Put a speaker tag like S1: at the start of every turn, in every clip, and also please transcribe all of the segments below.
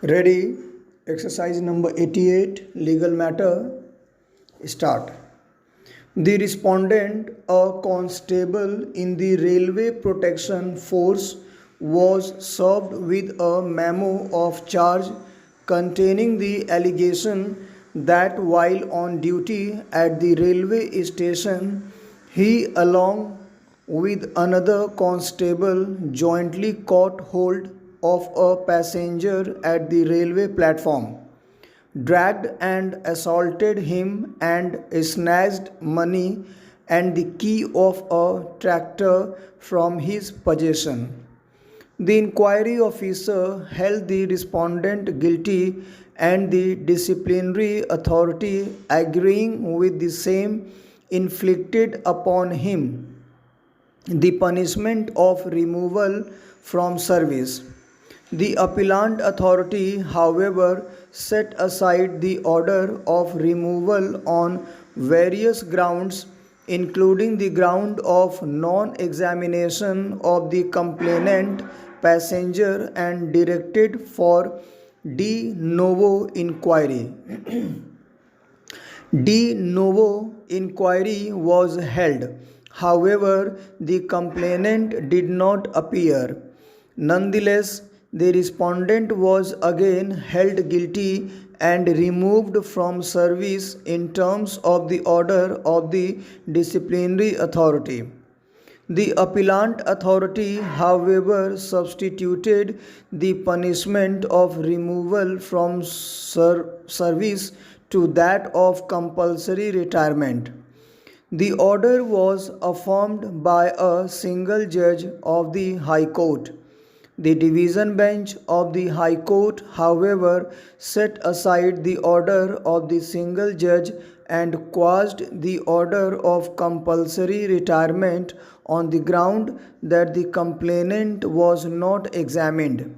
S1: Ready? Exercise number 88, legal matter. Start. The respondent, a constable in the Railway Protection Force, was served with a memo of charge containing the allegation that while on duty at the railway station, he, along with another constable, jointly caught hold of a passenger at the railway platform, dragged and assaulted him, and snatched money and the key of a tractor from his possession. The inquiry officer held the respondent guilty, and the disciplinary authority, agreeing with the same, inflicted upon him the punishment of removal from service. The appellant authority, however, set aside the order of removal on various grounds, including the ground of non examination of the complainant passenger, and directed for de novo inquiry. De novo inquiry was held. However, the complainant did not appear. Nonetheless, the respondent was again held guilty and removed from service in terms of the order of the disciplinary authority. The appellant authority, however, substituted the punishment of removal from service to that of compulsory retirement. The order was affirmed by a single judge of the High Court. The division bench of the High Court, however, set aside the order of the single judge and quashed the order of compulsory retirement on the ground that the complainant was not examined.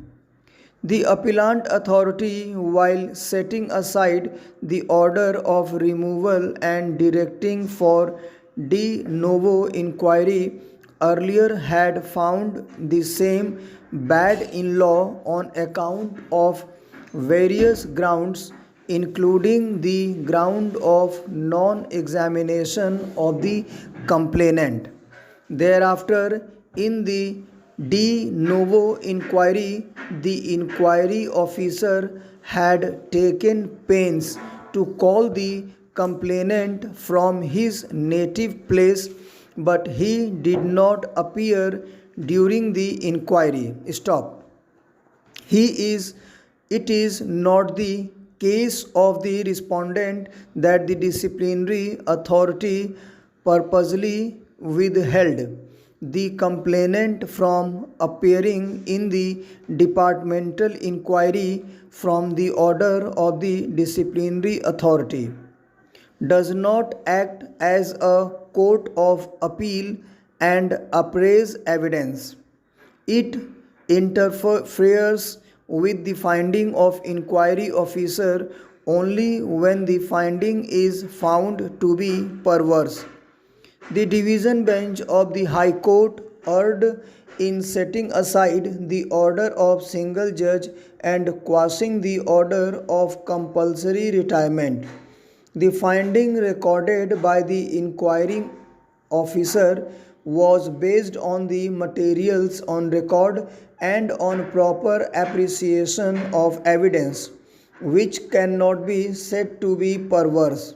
S1: The appellant authority, while setting aside the order of removal and directing for de novo inquiry, earlier had found the same bad in law on account of various grounds, including the ground of non examination of the complainant. Thereafter, in the de novo inquiry, the inquiry officer had taken pains to call the complainant from his native place, but he did not appear during the inquiry. Stop. He is It is not the case of the respondent that the disciplinary authority purposely withheld the complainant from appearing in the departmental inquiry from the order of the disciplinary authority, does not act as a court of appeal and appraise evidence. It interferes with the finding of inquiry officer only when the finding is found to be perverse. The division bench of the High Court erred in setting aside the order of single judge and quashing the order of compulsory retirement. The finding recorded by the inquiring officer was based on the materials on record and on proper appreciation of evidence, which cannot be said to be perverse.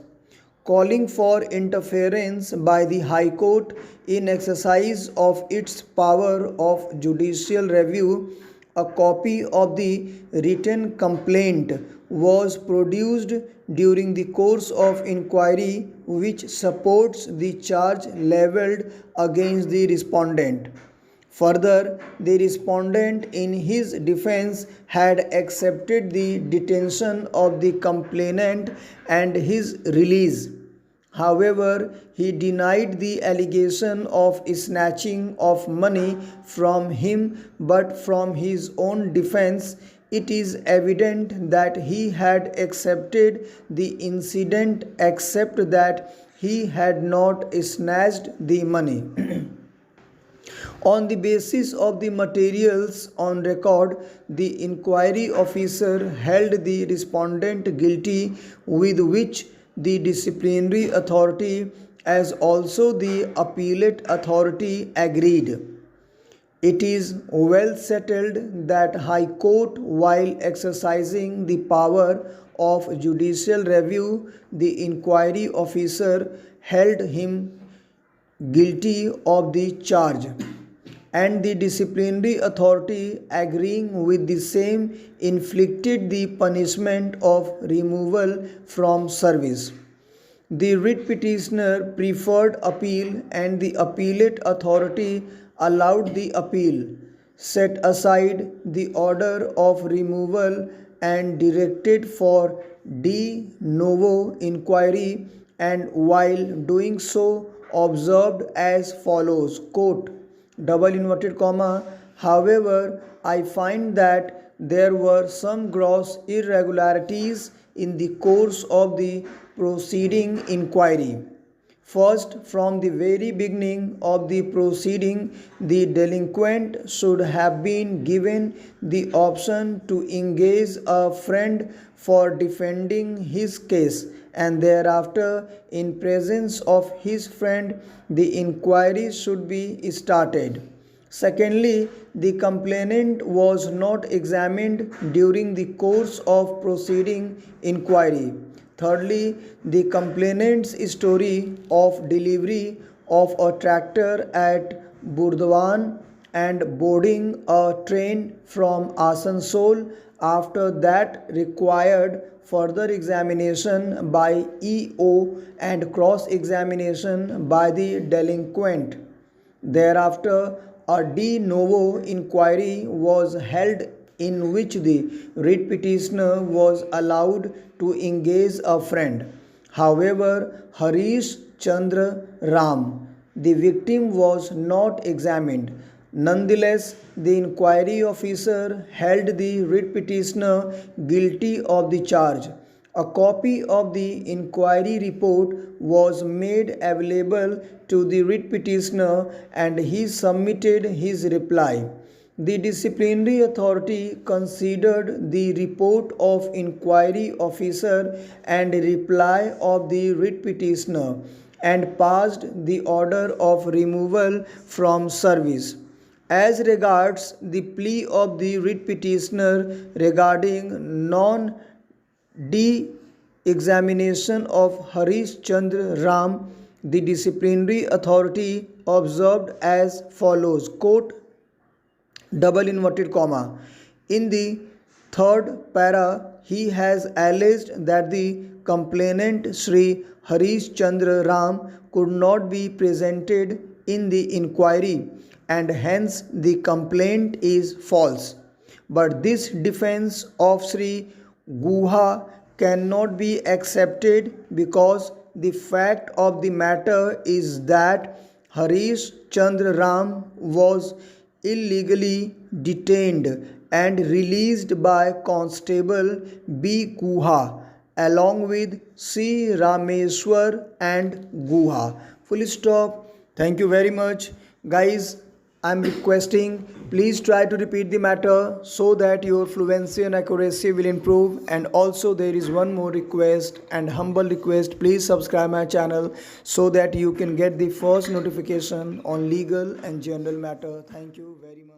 S1: Calling for interference by the High Court in exercise of its power of judicial review, a copy of the written complaint was produced during the course of inquiry, which supports the charge levelled against the respondent. Further, the respondent in his defense had accepted the detention of the complainant and his release. However, he denied the allegation of snatching of money from him, but from his own defense, it is evident that he had accepted the incident except that he had not snatched the money. On the basis of the materials on record, the inquiry officer held the respondent guilty, with which the disciplinary authority as also the appellate authority agreed. It is well settled that High Court, while exercising the power of judicial review, the inquiry officer held him guilty of the charge, and the disciplinary authority, agreeing with the same, inflicted the punishment of removal from service. The writ petitioner preferred appeal, and the appellate authority allowed the appeal, set aside the order of removal, and directed for de novo inquiry, and while doing so observed as follows, quote, double inverted comma, however, I find that there were some gross irregularities in the course of the proceeding inquiry. First, from the very beginning of the proceeding, the delinquent should have been given the option to engage a friend for defending his case, and thereafter, in presence of his friend, the inquiry should be started. Secondly, the complainant was not examined during the course of proceeding inquiry. Thirdly, the complainant's story of delivery of a tractor at Burdwan and boarding a train from Asansol after that required further examination by EO and cross-examination by the delinquent. Thereafter, a de novo inquiry was held, in which the writ petitioner was allowed to engage a friend. However, Harish Chandra Ram, the victim, was not examined. Nonetheless, the inquiry officer held the writ petitioner guilty of the charge. A copy of the inquiry report was made available to the writ petitioner, and he submitted his reply. The disciplinary authority considered the report of inquiry officer and reply of the writ petitioner, and passed the order of removal from service. As regards the plea of the writ petitioner regarding non-de-examination of Harish Chandra Ram, the disciplinary authority observed as follows, quote, double inverted comma, in the third para, he has alleged that the complainant Sri Harish Chandra Ram could not be presented in the inquiry, and hence the complaint is false. But this defense of Sri Guha cannot be accepted, because the fact of the matter is that Harish Chandra Ram was illegally detained and released by Constable B. Guha along with C. Rameswar and Guha. Full stop. Thank you very much. Guys, I am requesting, please try to repeat the matter so that your fluency and accuracy will improve. And also there is one more request and humble request, please subscribe my channel so that you can get the first notification on legal and general matter. Thank you very much.